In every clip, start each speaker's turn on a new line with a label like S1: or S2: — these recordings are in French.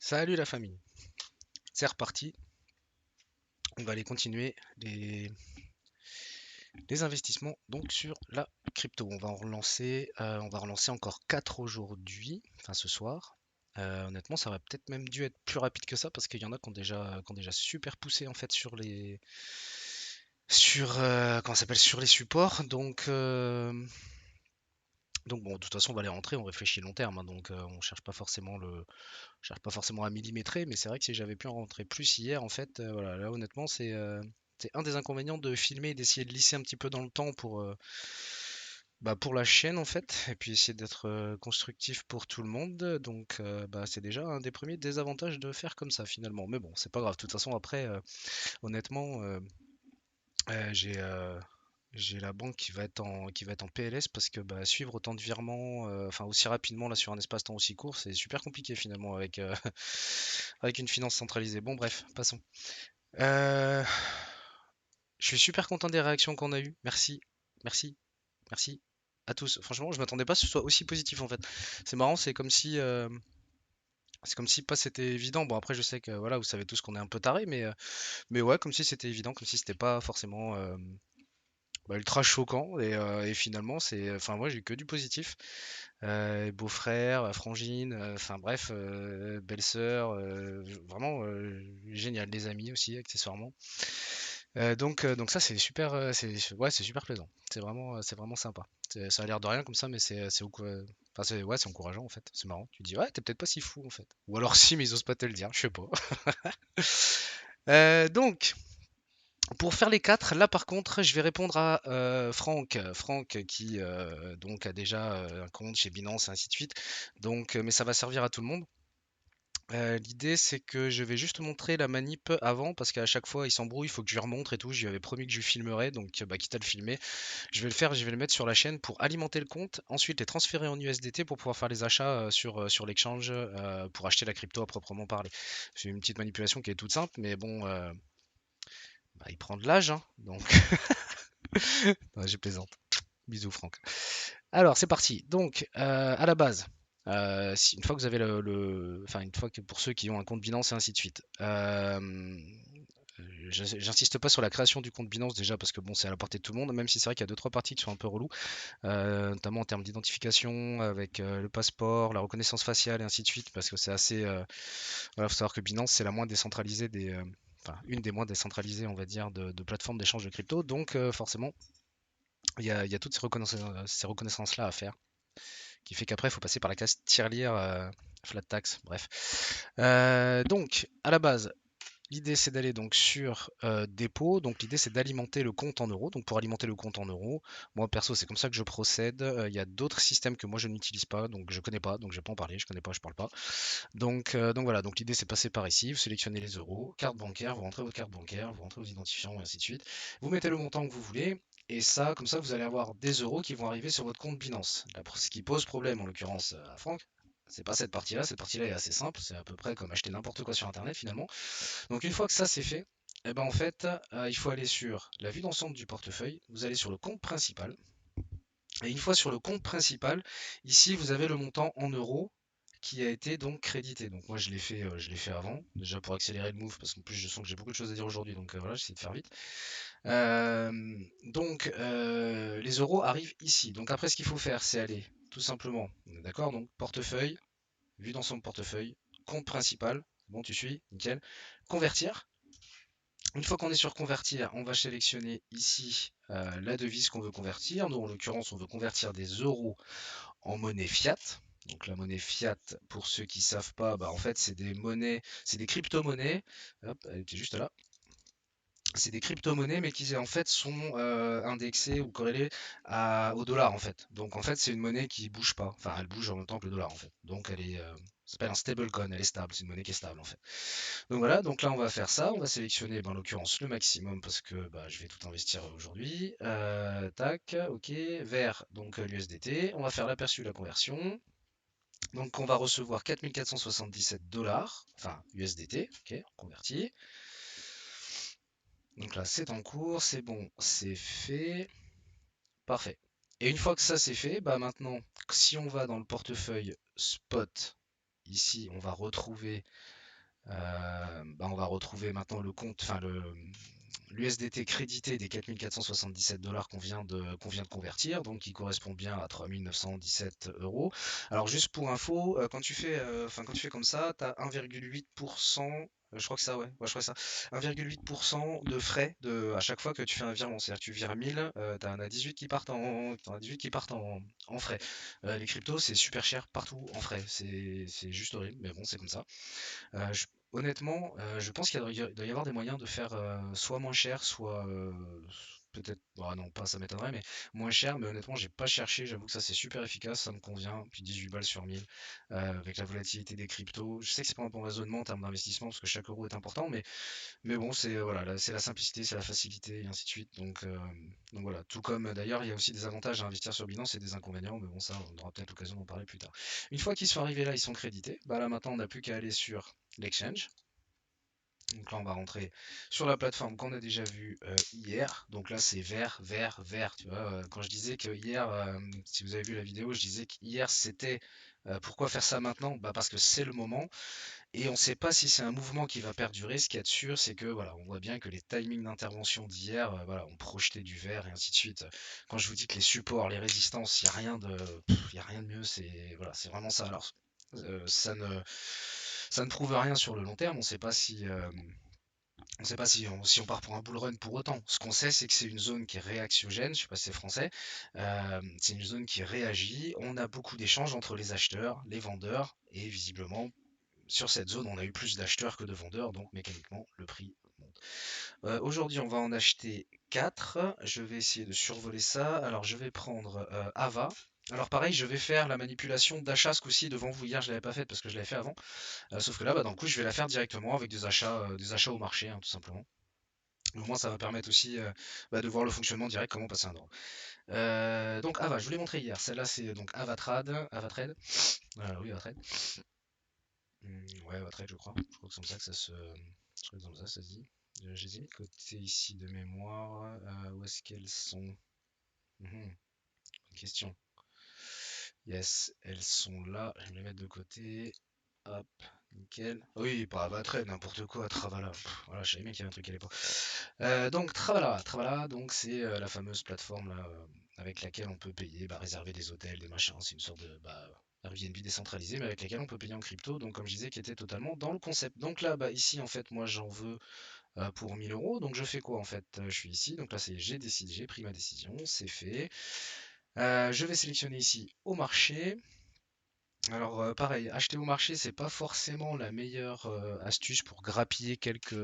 S1: Salut la famille, c'est reparti. On va aller continuer les investissements donc sur la crypto. On va relancer encore 4 aujourd'hui, enfin ce soir. Honnêtement, ça va peut-être même dû être plus rapide que ça parce qu'il y en a qui ont déjà super poussé en fait comment ça s'appelle, sur les supports. Donc bon, de toute façon, on va les rentrer. On réfléchit long terme, hein, donc on cherche pas forcément à millimétrer, mais c'est vrai que si j'avais pu en rentrer plus hier, en fait, voilà, là honnêtement, c'est un des inconvénients de filmer et d'essayer de lisser un petit peu dans le temps pour la chaîne en fait, et puis essayer d'être constructif pour tout le monde. Donc c'est déjà un des premiers désavantages de faire comme ça finalement. Mais bon, c'est pas grave. De toute façon, après, honnêtement, euh, j'ai euh, j'ai la banque qui va être en PLS parce que suivre autant de virements, enfin aussi rapidement là sur un espace-temps aussi court, c'est super compliqué finalement avec, avec une finance centralisée. Bon bref, passons. Euh, je suis super content des réactions qu'on a eues. Merci, merci, merci à tous. Franchement, je m'attendais pas à ce que ce soit aussi positif en fait. C'est marrant, c'est comme si pas c'était évident. Bon après je sais que voilà, vous savez tous qu'on est un peu taré, mais ouais, comme si c'était évident, comme si c'était pas forcément ultra choquant. Et finalement, enfin moi j'ai eu que du positif. Beau-frère, frangine, enfin bref, belle-sœur, vraiment génial, des amis aussi accessoirement. Donc ça c'est super, ouais c'est super plaisant. C'est vraiment sympa. Ça a l'air de rien comme ça, mais enfin, ouais, c'est encourageant en fait. C'est marrant. Tu te dis ouais t'es peut-être pas si fou en fait. Ou alors si mais ils osent pas te le dire, je sais pas. Donc pour faire les quatre, là par contre, je vais répondre à Franck. Franck qui donc a déjà un compte chez Binance et ainsi de suite. Donc, mais ça va servir à tout le monde. L'idée c'est que je vais juste montrer la manip avant parce qu'à chaque fois il s'embrouille, il faut que je lui remontre et tout. Je lui avais promis que je lui filmerais, donc quitte à le filmer, je vais le faire, je vais le mettre sur la chaîne pour alimenter le compte, ensuite les transférer en USDT pour pouvoir faire les achats sur l'exchange pour acheter la crypto à proprement parler. C'est une petite manipulation qui est toute simple, mais bon, il prend de l'âge, hein, donc ouais, je plaisante. Bisous Franck. Alors c'est parti. Donc à la base, une fois que vous avez enfin une fois que pour ceux qui ont un compte Binance et ainsi de suite. J'insiste pas sur la création du compte Binance déjà parce que bon c'est à la portée de tout le monde, même si c'est vrai qu'il y a deux trois parties qui sont un peu reloues, notamment en termes d'identification avec le passeport, la reconnaissance faciale et ainsi de suite, parce que c'est assez. Voilà, faut savoir que Binance c'est la moins décentralisée enfin une des moins décentralisées on va dire de plateformes d'échange de crypto, donc forcément il y a toutes ces reconnaissances-là à faire, qui fait qu'après, il faut passer par la case tirelire, flat tax, bref. Donc, à la base, l'idée c'est d'aller donc sur dépôt. Donc l'idée c'est d'alimenter le compte en euros. Donc pour alimenter le compte en euros, moi perso c'est comme ça que je procède. Il y a d'autres systèmes que moi je n'utilise pas, donc je connais pas, donc je vais pas en parler. Je connais pas, je parle pas. Donc voilà. Donc l'idée c'est passer par ici. Vous sélectionnez les euros, carte bancaire, vous rentrez votre carte bancaire, vous rentrez vos identifiants et ainsi de suite. Vous mettez le montant que vous voulez. Et ça, comme ça, vous allez avoir des euros qui vont arriver sur votre compte Binance. Là, ce qui pose problème, en l'occurrence, à Franck, c'est pas cette partie-là. Cette partie-là est assez simple. C'est à peu près comme acheter n'importe quoi sur Internet, finalement. Donc une fois que ça c'est fait, eh ben en fait, il faut aller sur la vue d'ensemble du portefeuille, vous allez sur le compte principal, et une fois sur le compte principal, ici vous avez le montant en euros qui a été donc crédité. Donc moi je l'ai fait avant, déjà pour accélérer le move, parce qu'en plus je sens que j'ai beaucoup de choses à dire aujourd'hui, donc voilà, j'essaie de faire vite. Les euros arrivent ici. Donc après ce qu'il faut faire, c'est aller tout simplement, d'accord, donc portefeuille, vue d'ensemble portefeuille, compte principal, bon tu suis, nickel, convertir. Une fois qu'on est sur convertir, on va sélectionner ici la devise qu'on veut convertir. Nous, en l'occurrence, on veut convertir des euros en monnaie fiat. Donc la monnaie fiat, pour ceux qui ne savent pas, en fait, c'est des monnaies, c'est des crypto-monnaies. Hop, elle était juste là. C'est des crypto-monnaies, mais qui en fait sont indexées ou corrélées au dollar en fait. Donc en fait, c'est une monnaie qui bouge pas. Enfin, elle bouge en même temps que le dollar en fait. Donc ça s'appelle un stablecoin, elle est stable, c'est une monnaie qui est stable en fait. Donc voilà, donc là on va faire ça, on va sélectionner en l'occurrence le maximum parce que je vais tout investir aujourd'hui. Tac, ok, vers donc l'USDT, on va faire l'aperçu de la conversion. Donc on va recevoir 4477 dollars, enfin USDT, ok, converti. Donc là c'est en cours, c'est bon, c'est fait, parfait. Et une fois que ça c'est fait, maintenant si on va dans le portefeuille spot ici, on va retrouver maintenant le compte, enfin l'USDT crédité des 4477 dollars qu'on vient de convertir, donc qui correspond bien à 3917 euros. Alors juste pour info, quand tu fais comme ça, tu as 1,8%. Je crois que ça, ouais, je crois que ça. 1,8% de frais à chaque fois que tu fais un virement. C'est-à-dire que tu vires 1000, t'en as 18 qui partent t'en as 18 qui partent en frais. Les cryptos, c'est super cher partout en frais. C'est juste horrible, mais bon, c'est comme ça. Honnêtement, je pense qu'il doit y avoir des moyens de faire soit moins cher, soit peut-être, bah non, pas ça m'étonnerait, mais moins cher. Mais honnêtement, j'ai pas cherché. J'avoue que ça c'est super efficace, ça me convient. Puis 18 balles sur 1000 avec la volatilité des cryptos. Je sais que c'est pas un bon raisonnement en termes d'investissement parce que chaque euro est important, mais bon, c'est voilà, c'est la simplicité, c'est la facilité et ainsi de suite. Donc voilà. Tout comme d'ailleurs, il y a aussi des avantages à investir sur Binance et des inconvénients, mais bon, ça, on aura peut-être l'occasion d'en parler plus tard. Une fois qu'ils sont arrivés là, ils sont crédités. Bah là maintenant, on n'a plus qu'à aller sur l'exchange. Donc là, on va rentrer sur la plateforme qu'on a déjà vue hier. Donc là, c'est vert, vert, vert. Tu vois, quand je disais que hier, si vous avez vu la vidéo, je disais qu'hier c'était pourquoi faire ça maintenant? Bah parce que c'est le moment et on ne sait pas si c'est un mouvement qui va perdurer. Ce qu'il y a de sûr, c'est que voilà, on voit bien que les timings d'intervention d'hier, voilà, ont projeté du vert et ainsi de suite. Quand je vous dis que les supports, les résistances, il n'y a rien y a rien de mieux. C'est voilà, c'est vraiment ça. Alors, ça ne prouve rien sur le long terme. On ne sait pas on sait pas si on part pour un bull run pour autant. Ce qu'on sait, c'est que c'est une zone qui est réactiogène, je sais pas si c'est français, c'est une zone qui réagit. On a beaucoup d'échanges entre les acheteurs, les vendeurs, et visiblement, sur cette zone, on a eu plus d'acheteurs que de vendeurs, donc mécaniquement, le prix monte. Aujourd'hui, on va en acheter 4. Je vais essayer de survoler ça. Alors, je vais prendre Ava. Alors pareil, je vais faire la manipulation d'achat ce coup-ci devant vous. Hier, je l'avais pas faite parce que je l'avais fait avant. Sauf que là, bah, dans le coup, je vais la faire directement avec des achats au marché, hein, tout simplement. Au moins, ça va permettre aussi bah, de voir le fonctionnement direct, comment passer un ordre. Donc Ava, je vous l'ai montré hier. Celle-là, c'est donc Avatrade. Avatrade. Oui, Avatrade. Ouais, Avatrade, je crois. Je crois que c'est comme ça que ça se. Je crois que c'est comme ça, ça se dit. Je les ai mis de côté ici de mémoire. Où est-ce qu'elles sont? Bonne question. Yes, elles sont là. Je vais me les mettre de côté. Hop, nickel. Oui, pas Avatrade, n'importe quoi, Travala. Voilà, je savais bien qu'il y avait un truc à l'époque. Donc Travala, Travala, donc c'est la fameuse plateforme là, avec laquelle on peut payer, bah, réserver des hôtels, des machins. C'est une sorte de Airbnb décentralisé, mais avec laquelle on peut payer en crypto. Donc comme je disais, qui était totalement dans le concept. Donc là, bah, ici en fait, moi j'en veux pour 1000 euros. Donc je fais quoi en fait? Je suis ici. Donc là, c'est j'ai décidé, j'ai pris ma décision, c'est fait. Je vais sélectionner ici au marché. Alors pareil, acheter au marché, c'est pas forcément la meilleure astuce pour grappiller quelques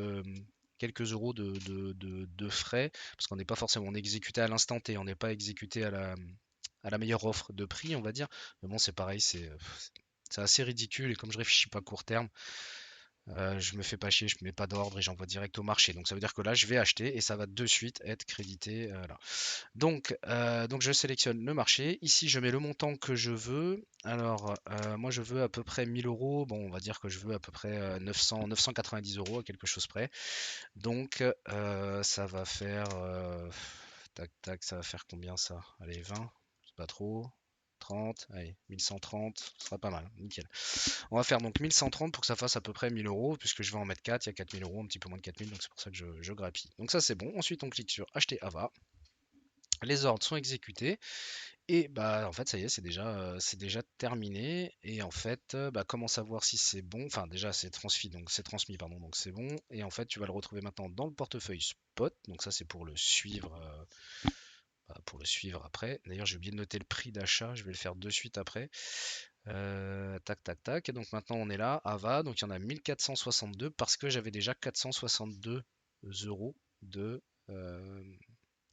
S1: euros de frais, parce qu'on n'est pas forcément on est exécuté à l'instant T, on n'est pas exécuté à la meilleure offre de prix, on va dire. Mais bon, c'est pareil, c'est assez ridicule, et comme je réfléchis pas à court terme, je me fais pas chier, je mets pas d'ordre et j'envoie direct au marché. Donc ça veut dire que là, je vais acheter et ça va de suite être crédité là. Donc je sélectionne le marché. Ici, je mets le montant que je veux. Alors, moi, je veux à peu près 1000 euros. Bon, on va dire que je veux à peu près 990 euros à quelque chose près. Donc, ça va faire... tac, tac, ça va faire combien ça? Allez, 20, c'est pas trop. 30, allez, 1130, ce sera pas mal, nickel. On va faire donc 1130 pour que ça fasse à peu près 1000 euros, puisque je vais en mettre 4, il y a 4000 euros, un petit peu moins de 4000, donc c'est pour ça que je grappille. Donc ça c'est bon. Ensuite, on clique sur acheter Ava. Les ordres sont exécutés et bah en fait ça y est, c'est déjà terminé. Et en fait, bah, comment savoir si c'est bon? Enfin déjà c'est transmis pardon, donc c'est bon. Et en fait tu vas le retrouver maintenant dans le portefeuille spot. Donc ça c'est pour le suivre après. D'ailleurs j'ai oublié de noter le prix d'achat, je vais le faire de suite après. Tac tac tac. Et donc maintenant on est là, Ava, donc il y en a 1462 parce que j'avais déjà 462 euros euh,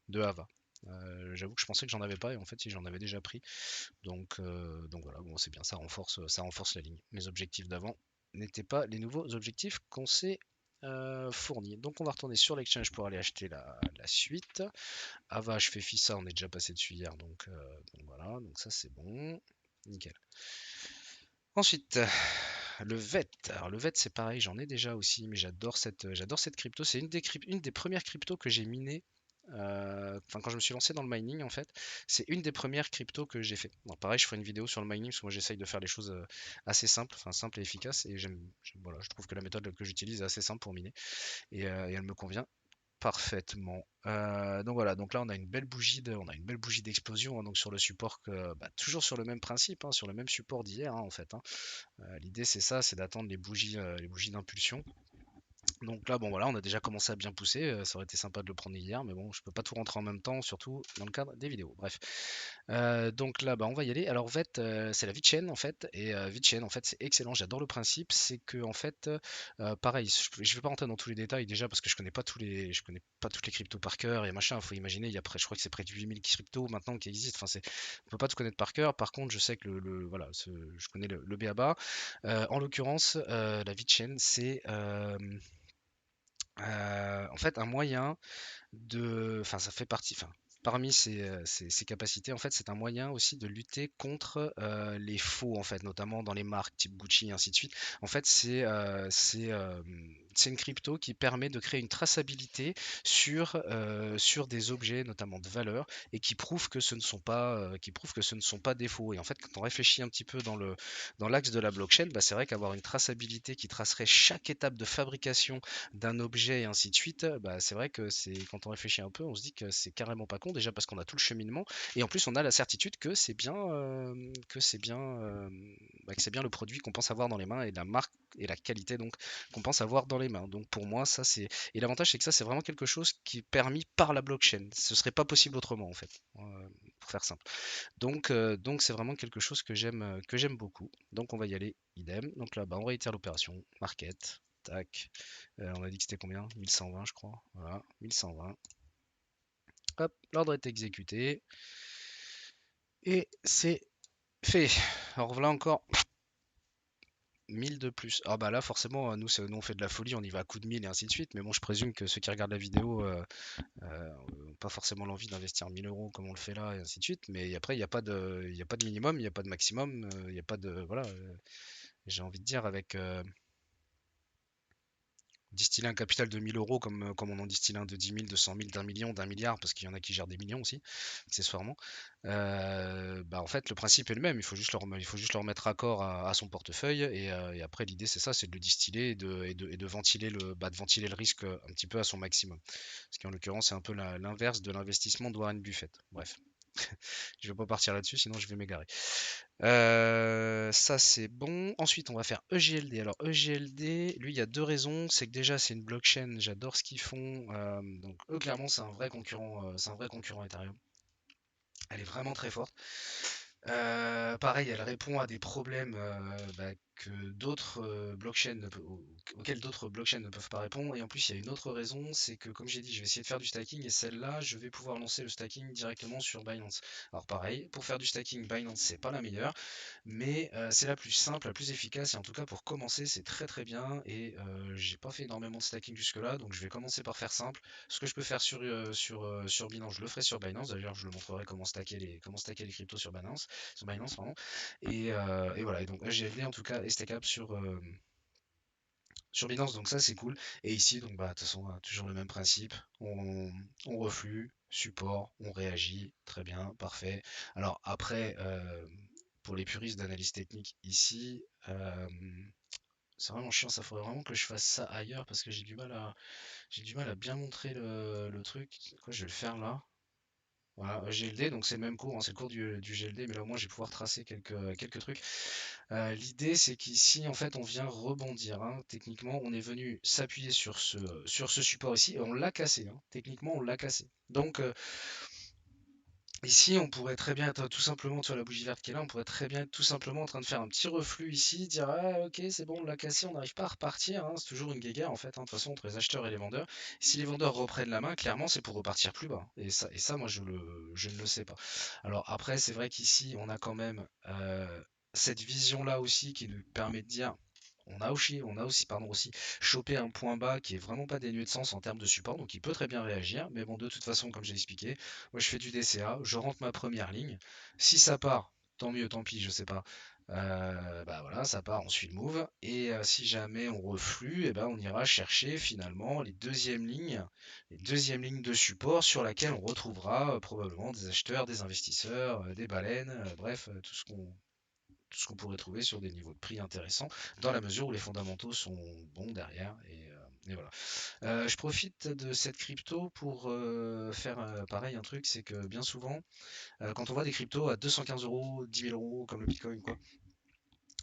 S1: de Ava. J'avoue que je pensais que j'en avais pas et en fait si j'en avais déjà pris. Donc voilà, bon c'est bien, ça renforce la ligne. Mes objectifs d'avant n'étaient pas les nouveaux objectifs qu'on s'est fournis. Donc on va retourner sur l'exchange pour aller acheter la suite. Ava, je fais FISA, on est déjà passé dessus hier, donc voilà, donc ça c'est bon. Nickel. Ensuite, le VET. Alors le VET c'est pareil, j'en ai déjà aussi, mais j'adore cette crypto. C'est une des premières cryptos que j'ai minées enfin quand je me suis lancé dans le mining en fait, c'est une des premières cryptos que j'ai fait. Bon, pareil, je ferai une vidéo sur le mining parce que moi j'essaye de faire les choses assez simples, enfin simples et efficaces et voilà, je trouve que la méthode que j'utilise est assez simple pour miner et elle me convient parfaitement. Donc voilà, donc là on a une belle bougie on a une belle bougie d'explosion hein, donc sur le support toujours sur le même principe, hein, sur le même support d'hier hein, en fait. Hein. L'idée c'est ça, c'est d'attendre les bougies d'impulsion. Donc là, bon voilà, on a déjà commencé à bien pousser. Ça aurait été sympa de le prendre hier, mais bon, je peux pas tout rentrer en même temps, surtout dans le cadre des vidéos. Bref. Donc là, bah, on va y aller. Alors, en fait, c'est la VeChain, en fait. Et VeChain, en fait, c'est excellent. J'adore le principe. C'est que, en fait, pareil, je vais pas rentrer dans tous les détails déjà parce que je connais pas toutes les cryptos par cœur et machin. Il faut imaginer, il y a je crois que c'est près de 8000 cryptos maintenant qui existent. Enfin, on peut pas tout connaître par cœur. Par contre, je sais que voilà, je connais le BABA. En l'occurrence, la VeChain, c'est en fait un moyen enfin ça fait partie, enfin parmi ses capacités, en fait, c'est un moyen aussi de lutter contre les faux, en fait, notamment dans les marques type Gucci et ainsi de suite. En fait, c'est une crypto qui permet de créer une traçabilité sur des objets, notamment de valeur, et qui prouve que ce ne sont pas des faux. Et en fait, quand on réfléchit un petit peu dans l'axe de la blockchain, bah, c'est vrai qu'avoir une traçabilité qui tracerait chaque étape de fabrication d'un objet et ainsi de suite, bah, c'est vrai que quand on réfléchit un peu, on se dit que c'est carrément pas con déjà parce qu'on a tout le cheminement et en plus on a la certitude que c'est bien le produit qu'on pense avoir dans les mains et la marque et la qualité donc qu'on pense avoir dans les mains. Donc pour moi ça c'est et l'avantage c'est que ça c'est vraiment quelque chose qui est permis par la blockchain. Ce serait pas possible autrement en fait, pour faire simple. Donc c'est vraiment quelque chose que j'aime beaucoup. Donc on va y aller idem. Donc là, bah, on réitère l'opération. Market. Tac. On a dit que c'était combien? 1120 je crois. Voilà, 1120. Hop, l'ordre est exécuté. Et c'est fait. Alors voilà encore 1000 de plus. Ah bah là forcément, nous on fait de la folie, on y va à coup de 1000 et ainsi de suite. Mais bon, je présume que ceux qui regardent la vidéo n'ont pas forcément l'envie d'investir 1000 euros comme on le fait là et ainsi de suite. Mais après, il y a pas de minimum, il n'y a pas de maximum, il n'y a pas de... Voilà, j'ai envie de dire avec... distiller un capital de 1000 euros comme on en distille un de 10 000, de 100 000, d'un million, d'un milliard, parce qu'il y en a qui gèrent des millions aussi, accessoirement. Bah en fait, le principe est le même, il faut juste le remettre à corps à son portefeuille, et après, l'idée, c'est ça, c'est de le distiller et de ventiler de ventiler le risque un petit peu à son maximum. Ce qui, en l'occurrence, c'est un peu l'inverse de l'investissement de Warren Buffett. Bref, je vais pas partir là-dessus, sinon je vais m'égarer. Ça c'est bon. Ensuite, on va faire EGLD. Alors EGLD, lui, il y a deux raisons. C'est que déjà, c'est une blockchain. J'adore ce qu'ils font. Donc eux, clairement, c'est un vrai concurrent Ethereum. Elle est vraiment très forte. Pareil, elle répond à des problèmes que d'autres blockchains auxquels d'autres blockchains ne peuvent pas répondre. Et en plus, il y a une autre raison, c'est que comme j'ai dit, je vais essayer de faire du stacking et celle-là, je vais pouvoir lancer le stacking directement sur Binance. Alors pareil, pour faire du stacking, Binance, c'est pas la meilleure, mais c'est la plus simple, la plus efficace. Et en tout cas, pour commencer, c'est très très bien. Et j'ai pas fait énormément de stacking jusque-là, donc je vais commencer par faire simple. Ce que je peux faire sur Binance, je le ferai sur Binance. D'ailleurs, je le montrerai comment stacker les cryptos sur Binance, pardon. Et voilà, et donc GLD en tout cas est stackable sur Binance, donc ça c'est cool. Et ici, donc bah de toute façon, toujours le même principe. On reflue, support, on réagit, très bien, parfait. Alors après, pour les puristes d'analyse technique ici, c'est vraiment chiant, ça faudrait vraiment que je fasse ça ailleurs parce que j'ai du mal à bien montrer le truc. Quoi, je vais le faire là. Voilà, GLD, donc c'est le même cours, hein, c'est le cours du GLD, mais là au moins je vais pouvoir tracer quelques trucs. L'idée c'est qu'ici en fait on vient rebondir, hein. Techniquement on est venu s'appuyer sur ce support ici et on l'a cassé, hein. Techniquement on l'a cassé. Donc ici on pourrait très bien être tout simplement, tu vois la bougie verte qui est là, on pourrait très bien être tout simplement en train de faire un petit reflux ici, dire ah ok c'est bon on l'a cassé, on n'arrive pas à repartir, hein. C'est toujours une guéguerre en fait, hein, de toute façon entre les acheteurs et les vendeurs. Si les vendeurs reprennent la main, clairement c'est pour repartir plus bas. Et ça moi je ne le sais pas. Alors après c'est vrai qu'ici on a quand même cette vision là aussi qui nous permet de dire on a aussi chopé un point bas qui est vraiment pas dénué de sens en termes de support, donc il peut très bien réagir. Mais bon, de toute façon, comme j'ai expliqué, moi je fais du DCA, je rentre ma première ligne. Si ça part, tant mieux, tant pis, je sais pas. Bah voilà, ça part, on suit le move. Et si jamais on reflue, et ben on ira chercher finalement les deuxièmes lignes de support sur laquelle on retrouvera probablement des acheteurs, des investisseurs, des baleines, bref, tout ce qu'on pourrait trouver sur des niveaux de prix intéressants, dans la mesure où les fondamentaux sont bons derrière. Et voilà. Je profite de cette crypto pour faire pareil un truc, c'est que bien souvent, quand on voit des cryptos à 215 euros, 10 000 euros, comme le Bitcoin, quoi,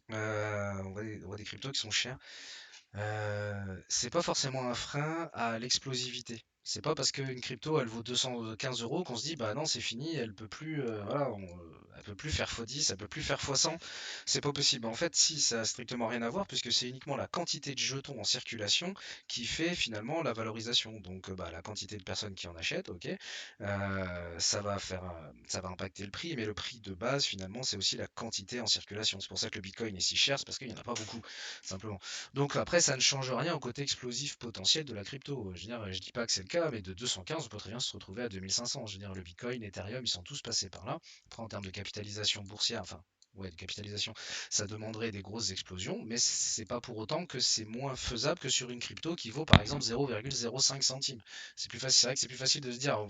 S1: on voit des cryptos qui sont chers. C'est pas forcément un frein à l'explosivité. C'est pas parce qu'une crypto elle vaut 215 euros qu'on se dit bah non c'est fini, elle peut plus, voilà, elle peut plus faire x10, elle peut plus faire x100. C'est pas possible. En fait, si ça a strictement rien à voir puisque c'est uniquement la quantité de jetons en circulation qui fait finalement la valorisation. Donc bah, la quantité de personnes qui en achètent, ok, ça va impacter le prix, mais le prix de base finalement c'est aussi la quantité en circulation. C'est pour ça que le Bitcoin est si cher, c'est parce qu'il n'y en a pas beaucoup, simplement. Donc après, ça ne change rien au côté explosif potentiel de la crypto. Je veux dire, je dis pas que c'est le cas, mais de 215, on peut très bien se retrouver à 2500. Je veux dire, le Bitcoin, Ethereum, ils sont tous passés par là. Après, en termes de capitalisation boursière, enfin, ouais, de capitalisation, ça demanderait des grosses explosions, mais c'est pas pour autant que c'est moins faisable que sur une crypto qui vaut par exemple 0,05 centimes. C'est plus facile, c'est vrai que c'est plus facile de se dire, on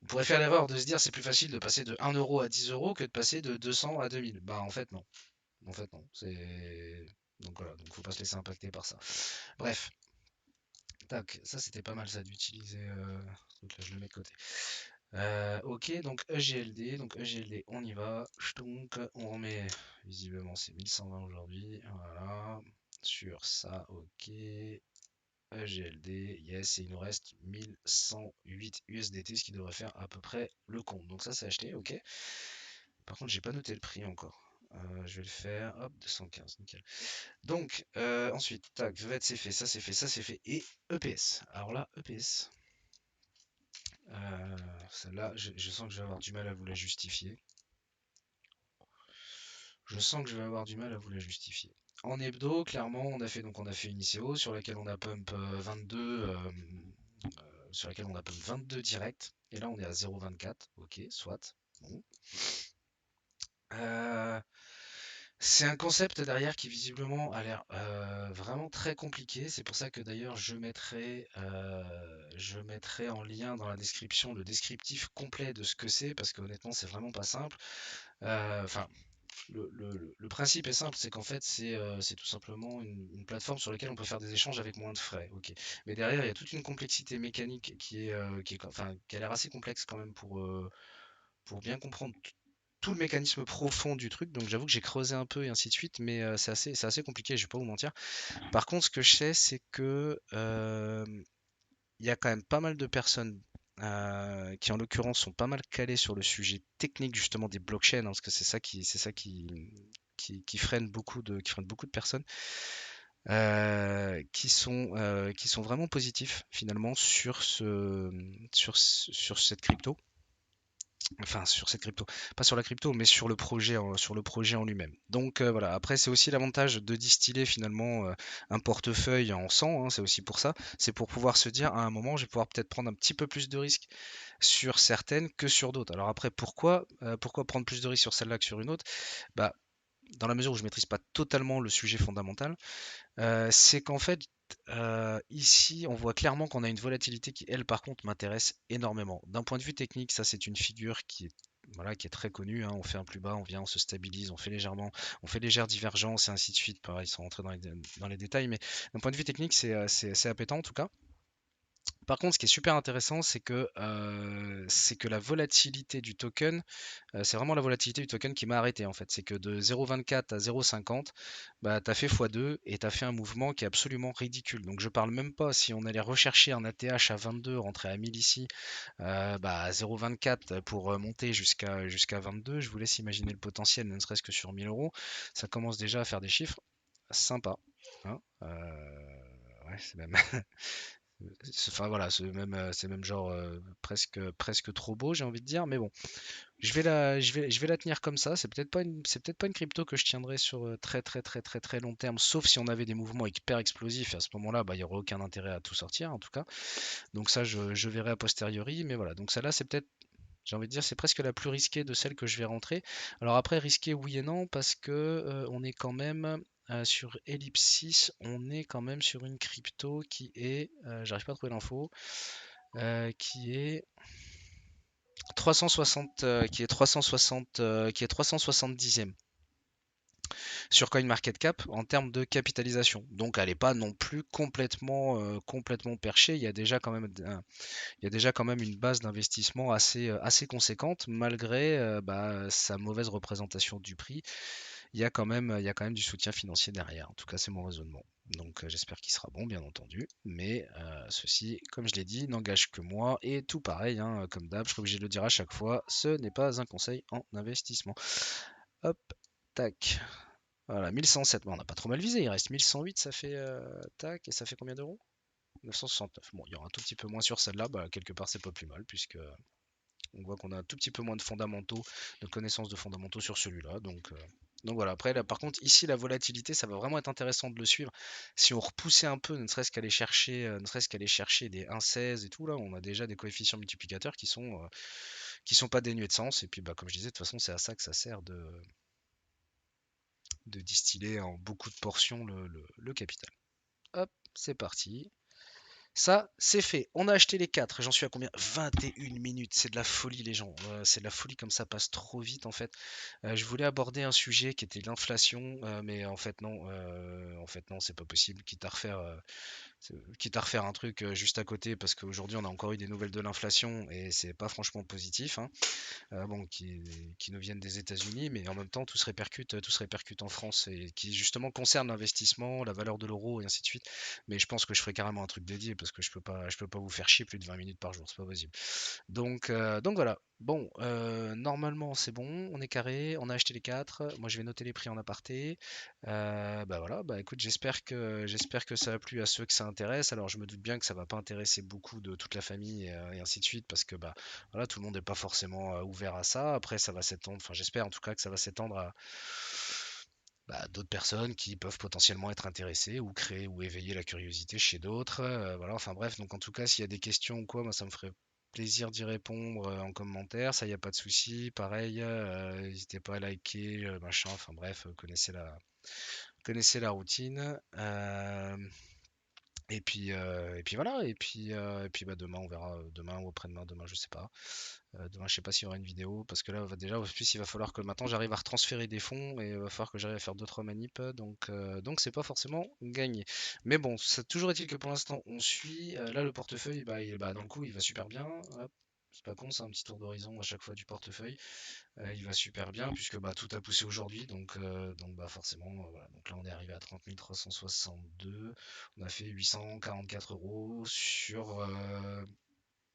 S1: pourrait faire l'erreur de se dire c'est plus facile de passer de 1 euro à 10 euros que de passer de 200 à 2000. Bah en fait non. En fait, non. Donc voilà, donc faut pas se laisser impacter par ça. Bref, tac, ça c'était pas mal ça d'utiliser. Donc là je le mets de côté. Ok, donc EGLD, on y va. Donc on remet, visiblement c'est 1120 aujourd'hui. Voilà. Sur ça, ok. EGLD, yes, et il nous reste 1108 USDT, ce qui devrait faire à peu près le compte. Donc ça c'est acheté, ok. Par contre, j'ai pas noté le prix encore. Je vais le faire, hop, 215, nickel. Donc, ensuite, tac, VET c'est fait, ça c'est fait, ça c'est fait. Et EPS. Alors là, EPS. Celle-là, je sens que je vais avoir du mal à vous la justifier. Je sens que je vais avoir du mal à vous la justifier. En hebdo, clairement, on a fait une ICO sur laquelle on a pump 22, sur laquelle on a pump 22 direct. Et là, on est à 0,24. Ok, soit. Bon. C'est un concept derrière qui visiblement a l'air vraiment très compliqué. C'est pour ça que d'ailleurs je mettrai en lien dans la description le descriptif complet de ce que c'est, parce que honnêtement c'est vraiment pas simple. Enfin, le principe est simple, c'est qu'en fait c'est tout simplement une plateforme sur laquelle on peut faire des échanges avec moins de frais. Ok. Mais derrière il y a toute une complexité mécanique enfin, qui a l'air assez complexe quand même pour bien comprendre tout le mécanisme profond du truc, donc j'avoue que j'ai creusé un peu et ainsi de suite, mais c'est assez compliqué, je vais pas vous mentir. Par contre, ce que je sais, c'est que il y a quand même pas mal de personnes qui, en l'occurrence, sont pas mal calées sur le sujet technique justement des blockchains, hein, parce que c'est ça qui qui freine beaucoup de personnes, qui sont vraiment positifs finalement sur cette crypto. Enfin, sur cette crypto. Pas sur la crypto, mais sur le projet en lui-même. Donc voilà, après c'est aussi l'avantage de distiller finalement un portefeuille en 100, hein, c'est aussi pour ça. C'est pour pouvoir se dire à un moment, je vais pouvoir peut-être prendre un petit peu plus de risques sur certaines que sur d'autres. Alors après, pourquoi prendre plus de risques sur celle-là que sur une autre? Bah, dans la mesure où je maîtrise pas totalement le sujet fondamental, c'est qu'en fait, ici, on voit clairement qu'on a une volatilité qui, elle, par contre, m'intéresse énormément. D'un point de vue technique, ça, c'est une figure voilà, qui est très connue, hein. On fait un plus bas, on vient, on se stabilise, on fait légère divergence et ainsi de suite. Pareil, sans rentrer dans les détails, mais d'un point de vue technique, c'est appétant en tout cas. Par contre, ce qui est super intéressant, c'est que la volatilité du token, c'est vraiment la volatilité du token qui m'a arrêté en fait. C'est que de 0,24 à 0,50, bah, tu as fait x2 et tu as fait un mouvement qui est absolument ridicule. Donc je parle même pas si on allait rechercher un ATH à 22, rentrer à 1000 ici, bah, à 0,24 pour monter jusqu'à 22. Je vous laisse imaginer le potentiel, ne serait-ce que sur 1000 euros. Ça commence déjà à faire des chiffres sympas, hein. Ouais, c'est même enfin voilà, c'est même genre presque trop beau, j'ai envie de dire. Mais bon, je vais la tenir comme ça. C'est peut-être pas une crypto que je tiendrai sur très long terme, sauf si on avait des mouvements hyper explosifs. Et à ce moment-là, bah, il n'y aurait aucun intérêt à tout sortir, en tout cas. Donc ça, je verrai a posteriori. Mais voilà, donc celle-là, c'est peut-être J'ai envie de dire, c'est presque la plus risquée de celles que je vais rentrer. Alors après, risqué oui et non, parce que on est quand même sur Ellipsis, on est quand même sur une crypto qui est, j'arrive pas à trouver l'info, qui est 360, qui est 370e sur CoinMarketCap en termes de capitalisation. Donc elle n'est pas non plus complètement perchée. Il y a déjà quand même une base d'investissement assez conséquente, malgré sa mauvaise représentation du prix. Il y a quand même du soutien financier derrière. En tout cas, c'est mon raisonnement. Donc j'espère qu'il sera bon, bien entendu. Mais ceci, comme je l'ai dit, n'engage que moi. Et tout pareil, hein, comme d'hab, je suis obligé de le dire à chaque fois, ce n'est pas un conseil en investissement. Hop, tac. Voilà, 1107. Bon, on n'a pas trop mal visé. Il reste 1108, ça fait tac. Et ça fait combien d'euros? 969. Bon, il y aura un tout petit peu moins sur celle-là. Bah, quelque part, c'est pas plus mal, puisque on voit qu'on a un tout petit peu moins de fondamentaux, de connaissances de fondamentaux sur celui-là. Donc voilà, après, là, par contre, ici, la volatilité, ça va vraiment être intéressant de le suivre. Si on repoussait un peu, ne serait-ce qu'aller chercher des 1,16 et tout, là, on a déjà des coefficients multiplicateurs qui sont pas dénués de sens. Et puis, bah, comme je disais, de toute façon, c'est à ça que ça sert de distiller en beaucoup de portions le capital. Hop, c'est parti. Ça, c'est fait. On a acheté les 4. J'en suis à combien? 21 minutes. C'est de la folie, les gens. C'est de la folie comme ça passe trop vite, en fait. Je voulais aborder un sujet qui était l'inflation, mais en fait, non. En fait, non, c'est pas possible. Quitte à refaire un truc juste à côté, parce qu'aujourd'hui, on a encore eu des nouvelles de l'inflation et c'est pas franchement positif, hein. Bon, qui nous viennent des États-Unis, mais en même temps, tout se répercute en France et qui justement concerne l'investissement, la valeur de l'euro et ainsi de suite. Mais je pense que je ferai carrément un truc dédié parce que je peux pas vous faire chier plus de 20 minutes par jour, c'est pas possible. Donc voilà. Bon, normalement c'est bon, on est carré, on a acheté les 4. Moi je vais noter les prix en aparté. Bah voilà, bah écoute, j'espère que ça a plu à ceux que ça intéresse. Alors je me doute bien que ça va pas intéresser beaucoup de toute la famille et ainsi de suite parce que bah voilà, tout le monde n'est pas forcément ouvert à ça. Après ça va s'étendre, enfin j'espère en tout cas que ça va s'étendre à d'autres personnes qui peuvent potentiellement être intéressées ou créer ou éveiller la curiosité chez d'autres. Voilà, enfin bref, donc en tout cas, s'il y a des questions ou quoi, moi ça me ferait plaisir d'y répondre en commentaire, ça y a pas de souci. Pareil, n'hésitez pas à liker, machin, enfin bref, connaissez la routine. Et puis voilà, et puis bah, demain on verra, demain ou après-demain, demain je sais pas. Demain, je sais pas s'il y aura une vidéo parce que là, déjà, en plus, il va falloir que maintenant j'arrive à retransférer des fonds et il va falloir que j'arrive à faire 2-3 manips. Donc c'est pas forcément gagné. Mais bon, ça toujours est-il que pour l'instant, on suit. Là, le portefeuille, dans le coup, il va super bien. Hop. C'est pas con, c'est un petit tour d'horizon à chaque fois du portefeuille. Il va super bien puisque tout a poussé aujourd'hui. Donc forcément, voilà. Donc là, on est arrivé à 30 362. On a fait 844 euros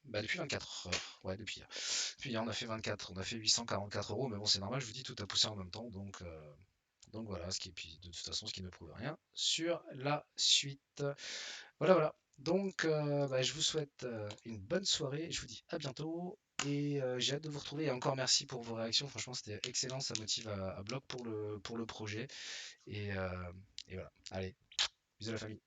S1: depuis 24 heures. Ouais, depuis hier. Puis hier, on a fait 24, on a fait 844 euros, mais bon, c'est normal, je vous dis, tout a poussé en même temps, donc voilà, puis de toute façon, ce qui ne prouve rien sur la suite. Voilà, voilà. Donc, je vous souhaite une bonne soirée, je vous dis à bientôt, et j'ai hâte de vous retrouver, et encore merci pour vos réactions, franchement, c'était excellent, ça motive à bloc pour le projet, et voilà, allez, bisous à la famille.